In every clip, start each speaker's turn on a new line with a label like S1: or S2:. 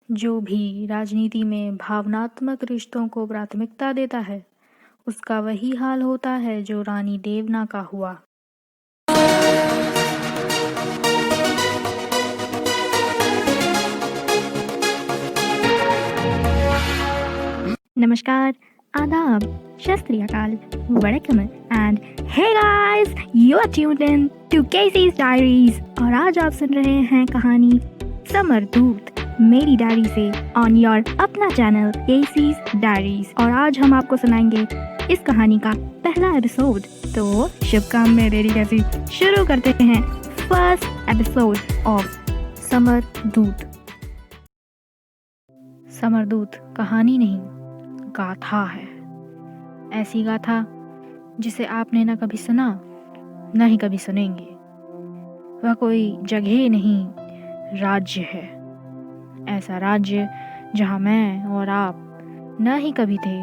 S1: जो भी राजनीति में भावनात्मक रिश्तों को प्राथमिकता देता है, उसका वही हाल होता है जो रानी देवना का हुआ। नमस्कार, आदाब, सत श्री अकाल, वड़कम and hey guys, you are tuned in to KC's diaries और आज आप सुन रहे हैं कहानी समरदूत मेरी डायरी से ऑन योर अपना चैनल केसीज डायरीज। और आज हम आपको सुनाएंगे इस कहानी का पहला एपिसोड। तो शुभ काम में देरी कैसी, शुरू करते हैं फर्स्ट एपिसोड ऑफ समरदूत। समरदूत कहानी नहीं, गाथा है। ऐसी गाथा जिसे आपने ना कभी सुना, ना ही कभी सुनेंगे। वह कोई जगह नहीं, राज्य है। ऐसा राज्य जहाँ मैं और आप ना ही कभी थे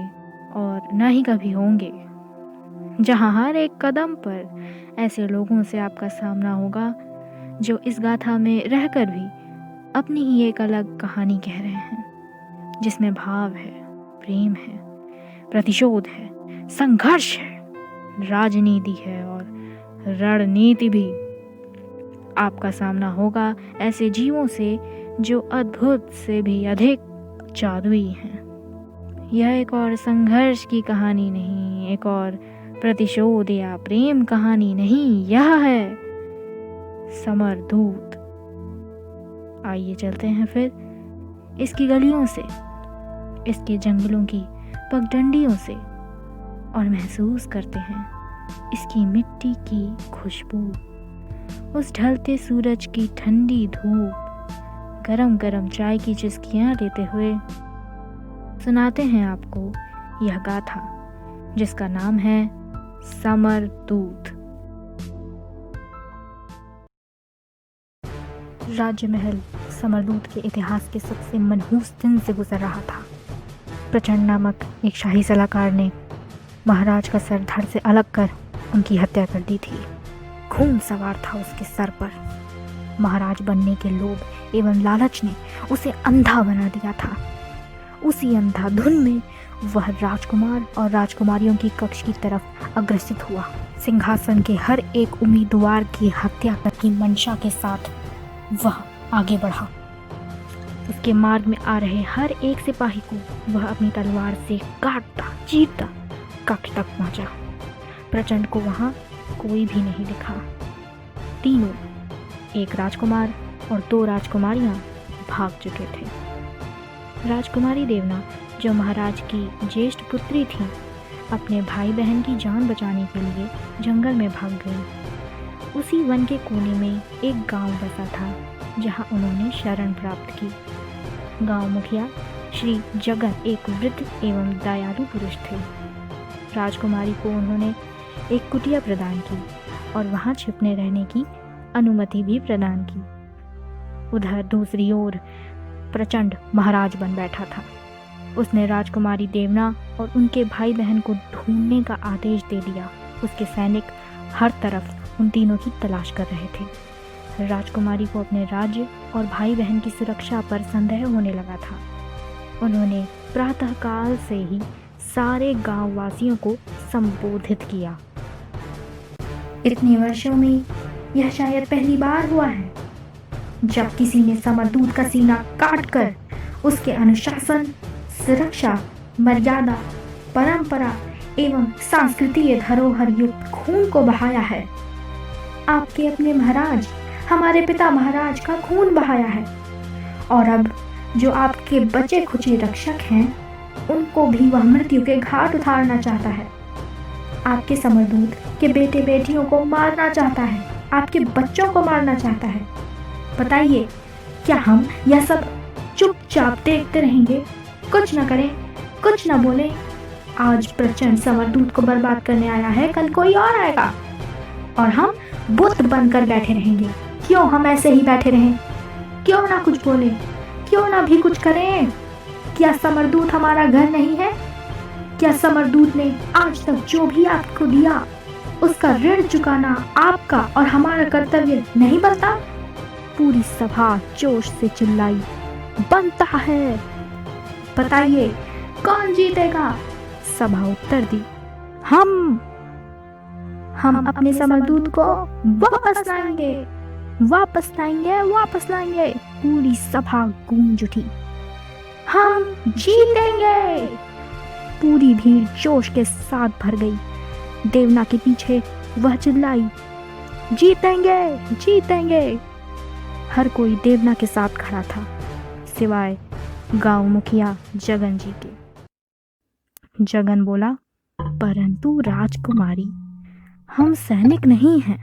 S1: और ना ही कभी होंगे। जहाँ हर एक कदम पर ऐसे लोगों से आपका सामना होगा जो इस गाथा में रहकर भी अपनी ही एक अलग कहानी कह रहे हैं, जिसमें भाव है, प्रेम है, प्रतिशोध है, संघर्ष है, राजनीति है और रणनीति भी। आपका सामना होगा ऐसे जीवों से जो अद्भुत से भी अधिक जादुई हैं। यह एक और संघर्ष की कहानी नहीं, एक और प्रतिशोध या प्रेम कहानी नहीं, यह है समरदूत। आइए चलते हैं फिर इसकी गलियों से, इसके जंगलों की पगडंडियों से और महसूस करते हैं इसकी मिट्टी की खुशबू, उस ढलते सूरज की ठंडी धूप, गरम गरम चाय की चुस्कियां लेते हुए सुनाते हैं आपको यह गाथा जिसका नाम है समरदूत। राज्य महल समरदूत के इतिहास के सबसे मनहूस दिन से गुजर रहा था। प्रचंड नामक एक शाही सलाहकार ने महाराज का सर धड़ से अलग कर उनकी हत्या कर दी थी। खून सवार था उसके सर पर। महाराज बनने के लोभ एवं लालच ने उसे अंधा बना दिया था। उसी अंधाधुन में वह राजकुमार और राजकुमारियों की कक्ष की तरफ अग्रसित हुआ। सिंहासन के हर एक उम्मीदवार की हत्या करने की मंशा के साथ वह आगे बढ़ा। उसके मार्ग में आ रहे हर एक सिपाही को वह अपनी तलवार से काटता चीरता कक्ष तक पहुंचा। प्रचंड को वहां कोई भी नहीं दिखा। तीनों, एक राजकुमार और 2 राजकुमारियां, भाग चुके थे। राजकुमारी देवना, जो महाराज की ज्येष्ठ पुत्री थी, अपने भाई बहन की जान बचाने के लिए जंगल में भाग गई। उसी वन के कोने में एक गांव बसा था जहां उन्होंने शरण प्राप्त की। गांव मुखिया श्री जगन एक वृद्ध एवं दयालु पुरुष थे। राजकुमारी को उन्होंने एक कुटिया प्रदान की और वहां छिपने रहने की अनुमति भी प्रदान की। उधर दूसरी ओर प्रचंड महाराज बन बैठा था। उसने राजकुमारी देवना और उनके भाई बहन को ढूंढने का आदेश दे दिया। उसके सैनिक हर तरफ उन तीनों की तलाश कर रहे थे। राजकुमारी को अपने राज्य और भाई बहन की सुरक्षा पर संदेह होने लगा था। उन्होंने प्रातःकाल से ही सारे गांव वासियों को संबोधित किया। इतने वर्षों में यह शायद पहली बार हुआ है जब किसी ने समरदूत का सीना काटकर उसके अनुशासन, सुरक्षा, मर्यादा, परंपरा एवं सांस्कृतिक धरोहर युक्त खून को बहाया है। आपके अपने महाराज, हमारे पिता महाराज का खून बहाया है और अब जो आपके बचे खुचे रक्षक हैं, उनको भी वह मृत्यु के घाट उतारना चाहता है। आपके समरदूत के बेटे बेटियों को मारना चाहता है, आपके बच्चों को मारना चाहता है। बताइए, क्या हम यह सब चुपचाप देखते रहेंगे, कुछ न करें, कुछ न बोलें? आज प्रचंड समरदूत को बर्बाद करने आया है, कल कोई और आएगा और हम बुत बनकर बैठे रहेंगे। क्यों हम ऐसे ही बैठे रहें? क्यों ना कुछ बोले, क्यों ना भी कुछ करें? क्या समरदूत हमारा घर नहीं है? क्या समरदूत ने आज तक जो भी आपको दिया उसका ऋण चुकाना आपका और हमारा कर्तव्य नहीं बनता? पूरी सभा जोश से चिल्लाई बनता है। बताइए कौन जीतेगा? सभा उत्तर दी, हम अपने समरदूत को वापस लाएंगे, वापस लाएंगे, वापस लाएंगे। पूरी सभा गूंज उठी, हम जीतेंगे। पूरी भीड़ जोश के साथ भर गई। देवना के पीछे वह चिल्लाई, जीतेंगे, जीतेंगे। हर कोई देवना के साथ खड़ा था, सिवाय गांव मुखिया जगन जी के। जगन बोला, परंतु राजकुमारी, हम सैनिक नहीं हैं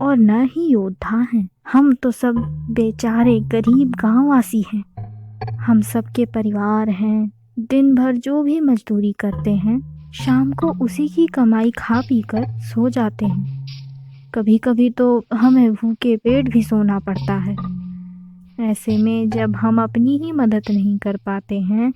S1: और न ही योद्धा हैं। हम तो सब बेचारे गरीब गांववासी हैं। हम सबके परिवार हैं। दिन भर जो भी मजदूरी करते हैं, शाम को उसी की कमाई खा पी कर सो जाते हैं। कभी कभी तो हमें भूखे पेट भी सोना पड़ता है। ऐसे में जब हम अपनी ही मदद नहीं कर पाते हैं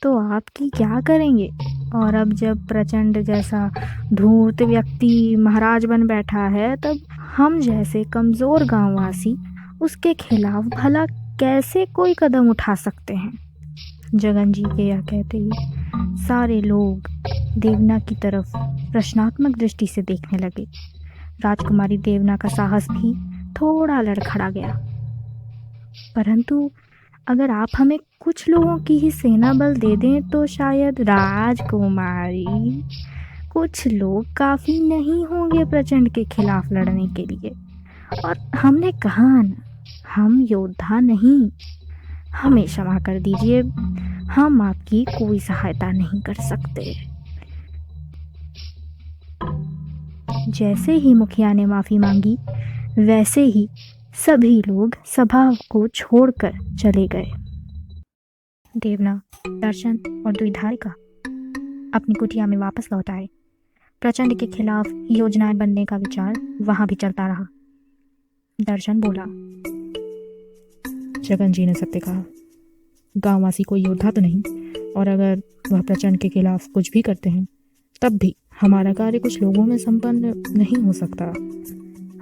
S1: तो आपकी क्या करेंगे? और अब जब प्रचंड जैसा धूर्त व्यक्ति महाराज बन बैठा है, तब हम जैसे कमज़ोर गांववासी उसके खिलाफ भला कैसे कोई कदम उठा सकते हैं? जगन जी के यह कहते ही सारे लोग देवना की तरफ प्रश्नात्मक दृष्टि से देखने लगे। राजकुमारी देवना का साहस भी थोड़ा लड़खड़ा गया। परंतु अगर आप हमें कुछ लोगों की ही सेना बल दे दें तो शायद। राजकुमारी, कुछ लोग काफ़ी नहीं होंगे प्रचंड के खिलाफ लड़ने के लिए। और हमने कहा ना, हम योद्धा नहीं। हमें क्षमा कर दीजिए, हम आपकी कोई सहायता नहीं कर सकते। जैसे ही मुखिया ने माफ़ी मांगी, वैसे ही सभी लोग सभा को छोड़कर चले गए। देवना, दर्शन और द्विधारिका अपनी कुटिया में वापस लौट आए। प्रचंड के खिलाफ योजनाएं बनने का विचार वहां भी चलता रहा। दर्शन बोला,
S2: जगन जी ने सत्य कहा। गांववासी कोई योद्धा तो नहीं, और अगर वह प्रचंड के खिलाफ कुछ भी करते हैं तब भी हमारा कार्य कुछ लोगों में संपन्न नहीं हो सकता।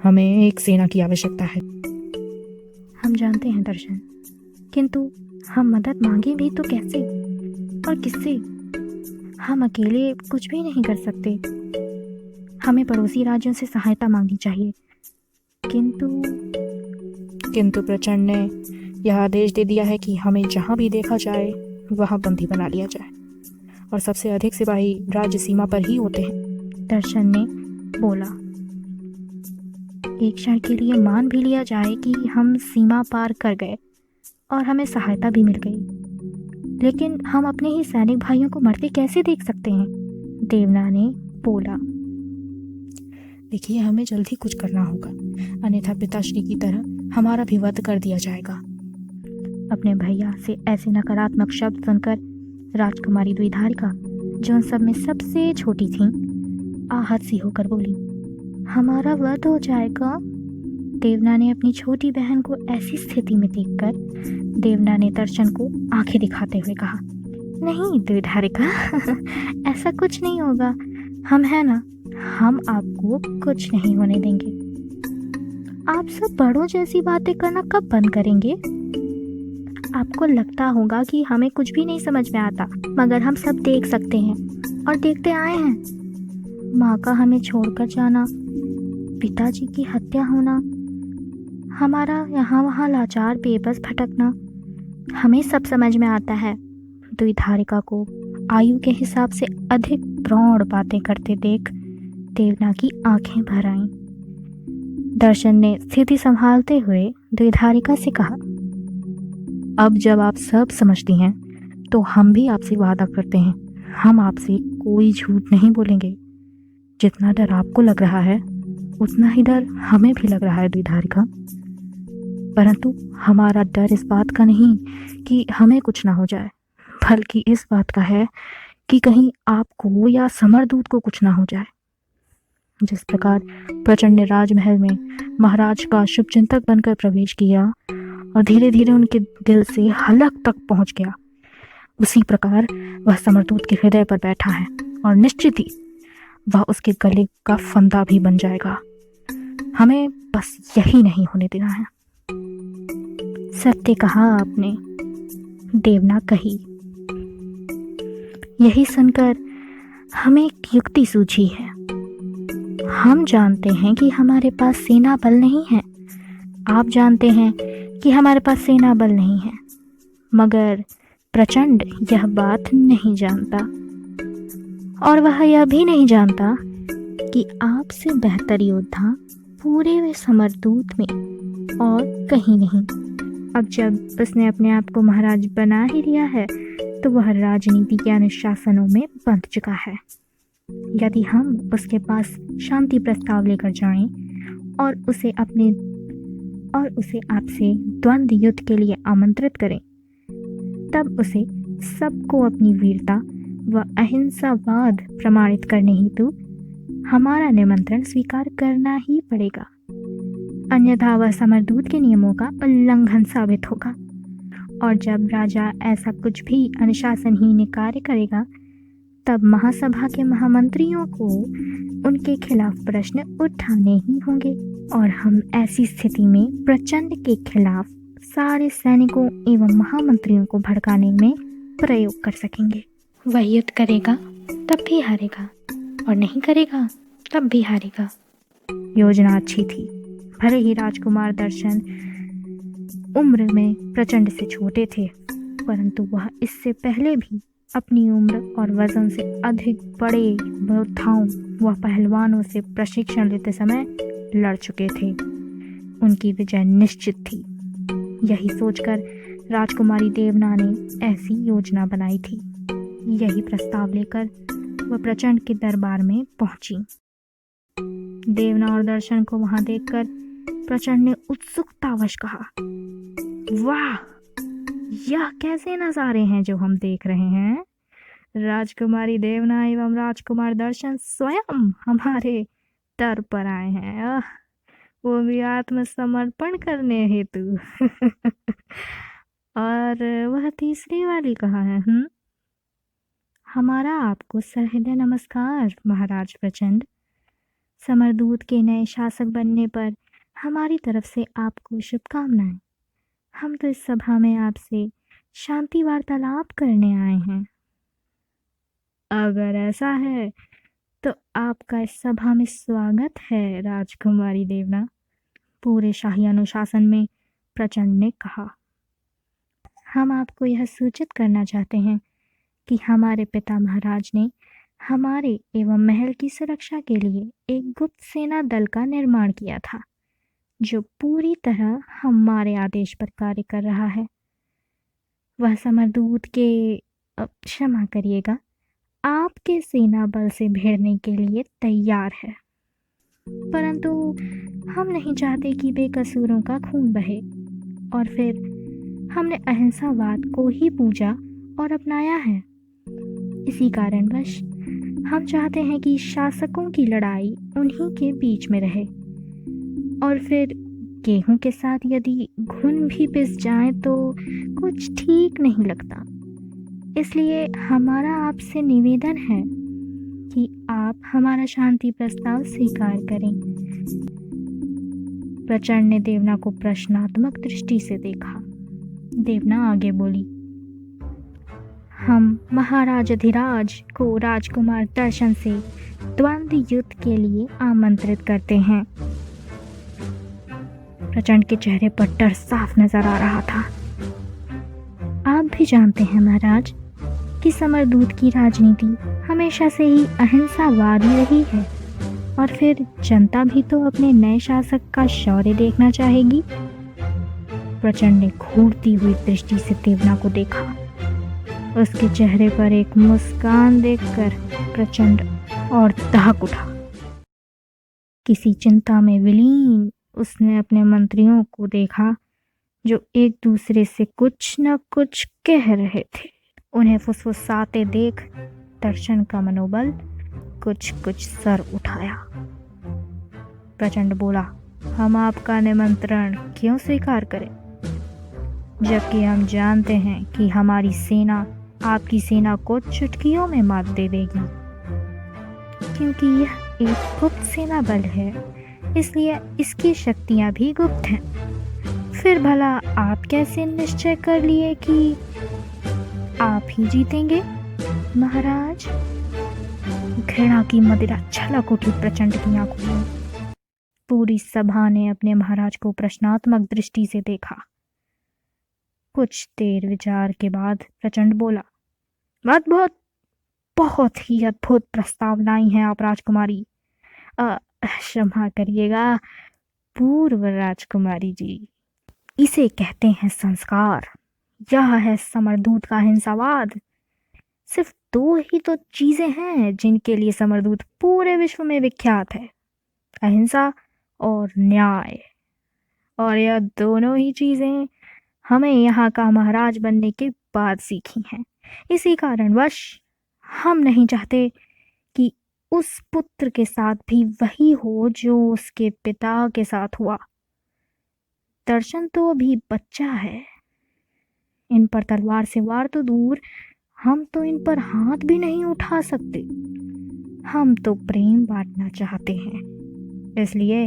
S2: हमें एक सेना की आवश्यकता है।
S1: हम जानते हैं दर्शन, किंतु हम मदद मांगे भी तो कैसे और किससे? हम अकेले कुछ भी नहीं कर सकते। हमें पड़ोसी राज्यों से सहायता मांगनी चाहिए।
S2: किंतु प्रचंड ने यह आदेश दे दिया है कि हमें जहाँ भी देखा जाए वहाँ बंदी बना लिया जाए, और सबसे अधिक सिपाही राज्य सीमा पर ही होते हैं।
S1: दर्शन ने बोला, एक क्षण के लिए मान भी लिया जाए कि हम सीमा पार कर गए और हमें सहायता भी मिल गई, लेकिन हम अपने ही सैनिक भाइयों को मरते कैसे देख सकते हैं? देवना ने बोला,
S2: देखिए, हमें जल्दी कुछ करना होगा, अन्यथा पिताश्री की तरह हमारा भी वध कर दिया जाएगा।
S1: अपने भैया से ऐसे नकारात्मक शब्द सुनकर राजकुमारी द्विधारिका, जो उन सब में सबसे छोटी थी, आहत सी होकर बोली, हमारा वध हो जाएगा? देवना ने अपनी छोटी बहन को ऐसी स्थिति में देखकर देवना ने दर्शन को आंखें दिखाते हुए कहा, नहीं द्विधारिका, ऐसा कुछ नहीं होगा। हम हैं ना, हम आपको कुछ नहीं होने देंगे। आप सब बड़ों जैसी बातें करना कब बंद करेंगे? आपको लगता होगा कि हमें कुछ भी नहीं समझ में आता, मगर हम सब देख सकते हैं और देखते आए हैं। माँ का हमें छोड़कर जाना, पिताजी की हत्या होना, हमारा यहाँ वहाँ लाचार बेबस भटकना, हमें सब समझ में आता है। द्विधारिका को आयु के हिसाब से अधिक प्रौढ़ बातें करते देख देवना की आंखें भर आईं। दर्शन ने स्थिति संभालते हुए द्विधारिका से कहा, अब जब आप सब समझती हैं तो हम भी आपसे वादा करते हैं, हम आपसे कोई झूठ नहीं बोलेंगे। जितना डर आपको लग रहा है उतना ही डर हमें भी लग रहा है द्विधारिका, परंतु हमारा डर इस बात का नहीं कि हमें कुछ ना हो जाए, बल्कि इस बात का है कि कहीं आपको या समरदूत को कुछ ना हो जाए। जिस प्रकार प्रचंड ने राजमहल में महाराज का शुभचिंतक बनकर प्रवेश किया और धीरे धीरे उनके दिल से हलक तक पहुंच गया, उसी प्रकार वह समरदूत के हृदय पर बैठा है और निश्चित ही वह उसके गले का फंदा भी बन जाएगा। हमें बस यही नहीं होने देना है। सत्य कहा आपने, देवना कही। यही सुनकर हमें एक युक्ति सूझी है। हम जानते हैं कि हमारे पास सेना बल नहीं है, आप जानते हैं कि हमारे पास सेना बल नहीं है, मगर प्रचंड यह बात नहीं जानता, और वह यह भी नहीं जानता कि आपसे बेहतर योद्धा पूरे समरदूत में और कहीं नहीं। अब जब उसने अपने आप को महाराज बना ही लिया है तो वह राजनीति के अनुशासनों में बंध चुका है। यदि हम उसके पास शांति प्रस्ताव लेकर जाएं और उसे आपसे द्वंद्व युद्ध के लिए आमंत्रित करें, तब उसे सबको अपनी वीरता व अहिंसावाद प्रमाणित करने हेतु हमारा निमंत्रण स्वीकार करना ही पड़ेगा, अन्यथा वह समरदूत के नियमों का उल्लंघन साबित होगा। और जब राजा ऐसा कुछ भी अनुशासनहीन कार्य करेगा, तब महासभा के महामंत्रियों को उनके खिलाफ प्रश्न उठाने ही होंगे, और हम ऐसी स्थिति में प्रचंड के खिलाफ सारे सैनिकों एवं महामंत्रियों को भड़काने में प्रयोग कर सकेंगे। वह युद्ध करेगा तब भी हारेगा, और नहीं करेगा तब भी हारेगा। योजना अच्छी थी। भले ही राजकुमार दर्शन उम्र में प्रचंड से छोटे थे, परंतु वह इससे पहले भी अपनी उम्र और वजन से अधिक बड़े योद्धाओं व पहलवानों से प्रशिक्षण लेते समय लड़ चुके थे। उनकी विजय निश्चित थी। यही सोचकर राजकुमारी देवना ने ऐसी योजना बनाई थी। यही प्रस्ताव लेकर वह प्रचंड के दरबार में पहुंची। देवना और दर्शन को वहां देखकर प्रचंड ने उत्सुकतावश कहा, वाह, यह कैसे नजारे हैं जो हम देख रहे हैं। राजकुमारी देवना एवं राजकुमार दर्शन स्वयं हमारे दर पर आए हैं, वो भी आत्मसमर्पण करने हेतु। और वह तीसरी वाली कहाँ है? हमारा आपको सहृदय नमस्कार महाराज प्रचंड। समरदूत के नए शासक बनने पर हमारी तरफ से आपको शुभकामनाएं। हम तो इस सभा में आपसे शांति वार्तालाप करने आए हैं। अगर ऐसा है तो आपका इस सभा में स्वागत है राजकुमारी देवना, पूरे शाही अनुशासन में प्रचंड ने कहा। हम आपको यह सूचित करना चाहते हैं कि हमारे पिता महाराज ने हमारे एवं महल की सुरक्षा के लिए एक गुप्त सेना दल का निर्माण किया था, जो पूरी तरह हमारे आदेश पर कार्य कर रहा है। वह समरदूत के क्षमा करिएगा, आपके सेना बल से भिड़ने के लिए तैयार है, परंतु हम नहीं चाहते कि बेकसूरों का खून बहे, और फिर हमने अहिंसावाद को ही पूजा और अपनाया है। इसी कारणवश हम चाहते हैं कि शासकों की लड़ाई उन्हीं के बीच में रहे, और फिर गेहूं के साथ यदि घुन भी पिस जाए तो कुछ ठीक नहीं लगता। इसलिए हमारा आपसे निवेदन है कि आप हमारा शांति प्रस्ताव स्वीकार करें। प्रचंड ने देवना को प्रश्नात्मक दृष्टि से देखा। देवना आगे बोली, हम महाराज अधिराज को राजकुमार दर्शन से द्वंद्व युद्ध के लिए आमंत्रित करते हैं। प्रचंड के चेहरे पर डर साफ नजर आ रहा था। आप भी जानते हैं महाराज कि समरदूत की राजनीति हमेशा से ही अहिंसावादी रही है, और फिर जनता भी तो अपने नए शासक का शौर्य देखना चाहेगी। प्रचंड ने घूरती हुई दृष्टि से देवना को देखा। उसके चेहरे पर एक मुस्कान देखकर प्रचंड और दहक उठा। किसी चिंता में विलीन उसने अपने मंत्रियों को देखा, जो एक दूसरे से कुछ न कुछ कह रहे थे। उन्हें फुसफुसाते देख दर्शन का मनोबल कुछ सर उठाया। प्रचंड बोला, हम आपका निमंत्रण क्यों स्वीकार करें, जबकि हम जानते हैं कि हमारी सेना आपकी सेना को चुटकियों में मात दे देगी। क्योंकि यह एक गुप्त सेना बल है, इसलिए इसकी शक्तियां भी गुप्त हैं। फिर भला आप कैसे निश्चय कर लिए कि आप ही जीतेंगे महाराज? घृणा की मदिरा छलक उठी प्रचंड की आंखों में। पूरी सभा ने अपने महाराज को प्रश्नात्मक दृष्टि से देखा। कुछ देर विचार के बाद प्रचंड बोला, बात बहुत ही अद्भुत प्रस्ताव लाई हैं आप राजकुमारी। क्षमा करिएगा पूर्व राजकुमारी जी। इसे कहते हैं संस्कार। यह है समरदूत का हिंसावाद। सिर्फ 2 ही तो चीजें हैं जिनके लिए समरदूत पूरे विश्व में विख्यात है, अहिंसा और न्याय। और यह दोनों ही चीजें हमें यहाँ का महाराज बनने के बाद सीखी हैं। इसी कारणवश हम नहीं चाहते कि उस पुत्र के साथ भी वही हो जो उसके पिता के साथ हुआ। दर्शन तो अभी बच्चा है, इन पर तलवार से वार तो दूर, हम तो इन पर हाथ भी नहीं उठा सकते। हम तो प्रेम बांटना चाहते हैं, इसलिए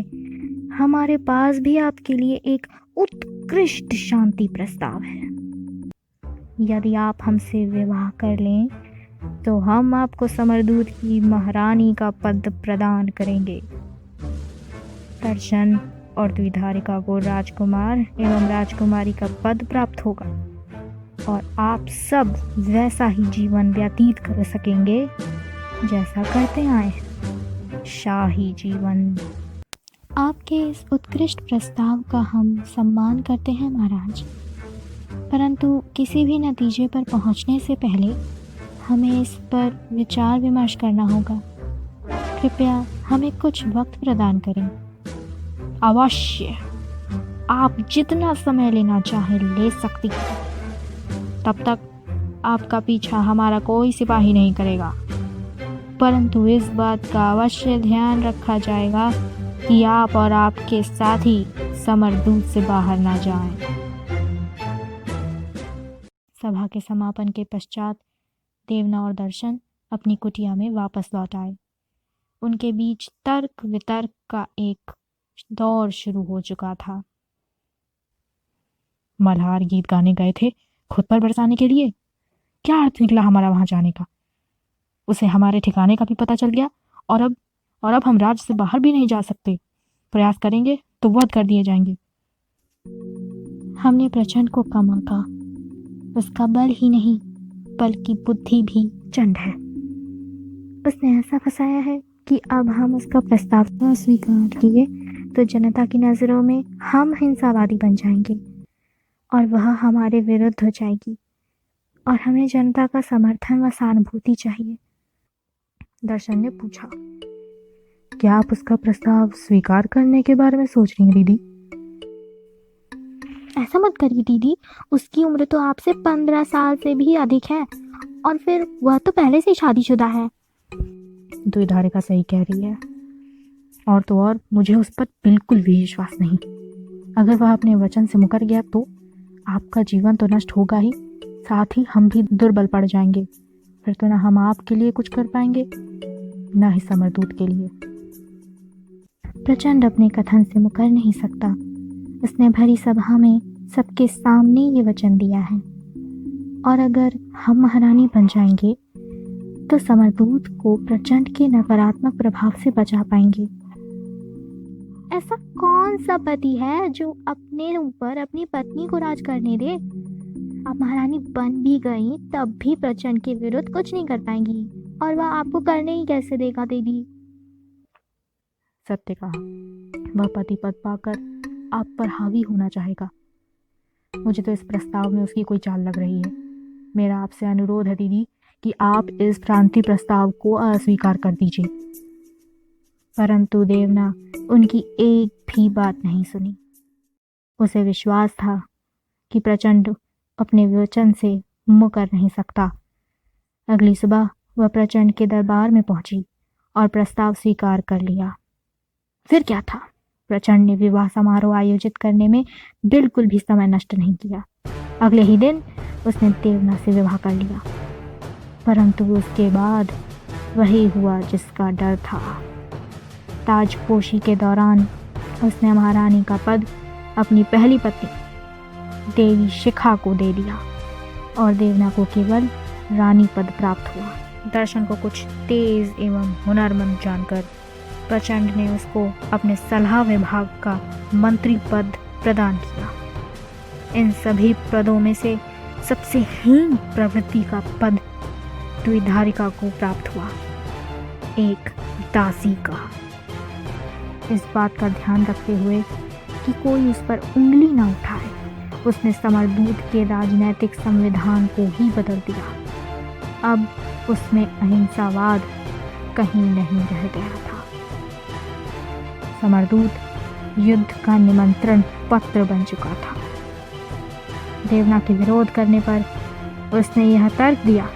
S1: हमारे पास भी आपके लिए एक उत्कृष्ट शांति प्रस्ताव है। यदि आप हमसे विवाह कर लें तो हम आपको समरदूत की महारानी का पद प्रदान करेंगे। दर्शन और द्विधारिका को राजकुमार एवं राजकुमारी का पद प्राप्त होगा और आप सब वैसा ही जीवन व्यतीत कर सकेंगे जैसा करते आए हैं, शाही जीवन। आपके इस उत्कृष्ट प्रस्ताव का हम सम्मान करते हैं महाराज, परंतु किसी भी नतीजे पर पहुंचने से पहले हमें इस पर विचार विमर्श करना होगा। कृपया हमें कुछ वक्त प्रदान करें। अवश्य, आप जितना समय लेना चाहें ले सकती हैं। तब तक आपका पीछा हमारा कोई सिपाही नहीं करेगा, परंतु इस बात का अवश्य ध्यान रखा जाएगा कि आप और आपके साथी समरदूत से बाहर ना जाएं। सभा के समापन के पश्चात देवना और दर्शन अपनी कुटिया में वापस लौट आए। उनके बीच तर्क वितर्क का एक दौर शुरू हो चुका था।
S2: मल्हार गीत गाने गए थे खुद पर बरसाने के लिए। क्या अर्थ निकला हमारा वहां जाने का? उसे हमारे ठिकाने का भी पता चल गया और अब हम राज्य से बाहर भी नहीं जा सकते। प्रयास करेंगे तो वध कर दिए जाएंगे।
S1: हमने प्रचंड को कम आंका। उसका बल ही नहीं बल्कि बुद्धि भी चंड है। उसने ऐसा फंसाया है कि अब हम उसका प्रस्ताव अस्वीकार किए तो जनता की नज़रों में हम हिंसावादी बन जाएंगे और वह हमारे विरुद्ध हो जाएगी, और हमें जनता का समर्थन व सहानुभूति चाहिए।
S2: दर्शन ने पूछा, क्या आप उसका प्रस्ताव स्वीकार करने के बारे में सोच रही हैं दीदी?
S1: ऐसा मत करिए दीदी, उसकी उम्र तो आपसे 15 साल से भी अधिक है, और फिर वह तो पहले से शादीशुदा है।
S2: द्विधारिका सही कह रही है, और तो और मुझे उस पर बिल्कुल भी विश्वास नहीं। अगर वह अपने वचन से मुकर गया तो आपका जीवन तो नष्ट होगा ही, साथ ही हम भी दुर्बल पड़ जाएंगे। फिर तो ना हम आपके लिए कुछ कर पाएंगे ना ही समरदूत के लिए।
S1: प्रचंड अपने कथन से मुकर नहीं सकता। उसने भरी सभा में सबके सामने ये वचन दिया है, और अगर हम महारानी बन जाएंगे तो समरदूत को प्रचंड के नकारात्मक प्रभाव से बचा पाएंगे। ऐसा कौन सा पति है जो अपने ऊपर अपनी पत्नी को राज करने दे? आप महारानी बन भी गई तब भी प्रचंड के विरुद्ध कुछ नहीं कर पाएंगी, और वह आपको करने ही कैसे देगा दीदी?
S2: सत्य कहा, वह पति पद पाकर आप पर हावी होना चाहेगा। मुझे तो इस प्रस्ताव में उसकी कोई चाल लग रही है। मेरा आपसे अनुरोध है दीदी कि आप इस क्रांति प्रस्ताव को अस्वीकार कर दीजिए। परंतु देवना उनकी एक भी बात नहीं सुनी। उसे विश्वास था कि प्रचंड अपने वचन से मुकर नहीं सकता। अगली सुबह वह प्रचंड के दरबार में पहुंची और प्रस्ताव स्वीकार कर लिया। फिर क्या था, प्रचंड ने विवाह समारोह आयोजित करने में बिल्कुल भी समय नष्ट नहीं किया। अगले ही दिन उसने देवना से विवाह कर लिया, परंतु उसके बाद वही हुआ जिसका डर था। ताजपोशी के दौरान उसने महारानी का पद
S1: अपनी पहली पत्नी देवी शिखा को दे दिया और देवना को केवल रानी पद प्राप्त हुआ। दर्शन को कुछ तेज एवं हुनरमंद जानकर प्रचंड ने उसको अपने सलाह विभाग का मंत्री पद प्रदान किया। इन सभी पदों में से सबसे हीन प्रवृत्ति का पद द्विधारिका को प्राप्त हुआ, एक दासी का। इस बात का ध्यान रखते हुए कि कोई उस पर उंगली न उठाए, उसने समरदूत के राजनैतिक संविधान को ही बदल दिया। अब उसमें अहिंसावाद कहीं नहीं रह गया था। समरदूत युद्ध का निमंत्रण पत्र बन चुका था। देवना के विरोध करने पर उसने यह तर्क दिया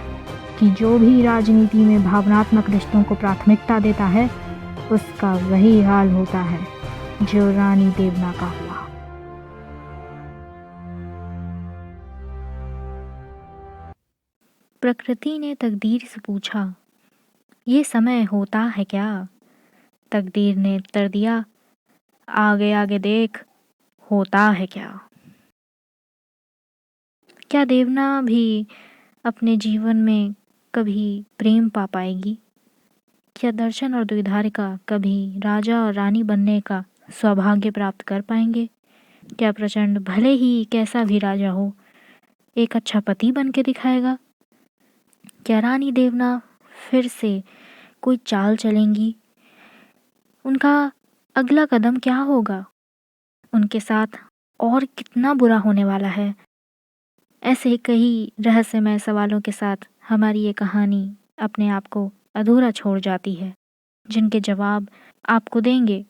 S1: कि जो भी राजनीति में भावनात्मक रिश्तों को प्राथमिकता देता है उसका वही हाल होता है जो रानी देवना का हुआ। प्रकृति ने तकदीर से पूछा, ये समय होता है क्या? तकदीर ने उत्तर दिया, आगे आगे देख, होता है क्या? क्या देवना भी अपने जीवन में कभी प्रेम पा पाएगी? क्या दर्शन और द्विधारिका कभी राजा और रानी बनने का सौभाग्य प्राप्त कर पाएंगे? क्या प्रचंड भले ही कैसा भी राजा हो, एक अच्छा पति बन के दिखाएगा? क्या रानी देवना फिर से कोई चाल चलेंगी? उनका अगला कदम क्या होगा? उनके साथ और कितना बुरा होने वाला है? ऐसे कई रहस्यमय सवालों के साथ हमारी ये कहानी अपने आप को अधूरा छोड़ जाती है, जिनके जवाब आपको देंगे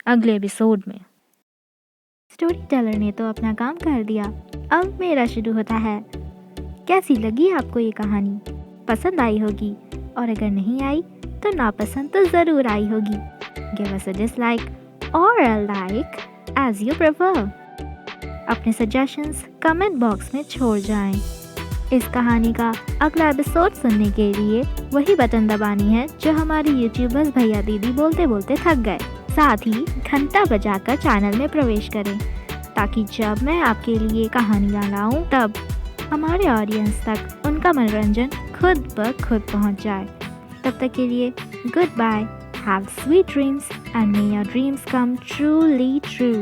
S1: अगले एपिसोड में। स्टोरी टेलर ने तो अपना काम कर दिया, अब मेरा शुरू होता है। कैसी लगी आपको ये कहानी? पसंद आई होगी, और अगर नहीं आई तो नापसंद तो ज़रूर आई होगी। गिव अस अ डिसलाइक और a like as you prefer. अपने सजेशंस कमेंट बॉक्स में छोड़ जाएं। इस कहानी का अगला एपिसोड सुनने के लिए वही बटन दबानी है जो हमारे यूट्यूबर्स भैया दीदी बोलते बोलते थक गए। साथ ही घंटा बजाकर चैनल में प्रवेश करें ताकि जब मैं आपके लिए कहानियाँ लाऊं तब हमारे ऑडियंस तक उनका मनोरंजन खुद ब खुद पहुंच जाए। तब तक के लिए good bye, have sweet dreams and may your dreams come truly true.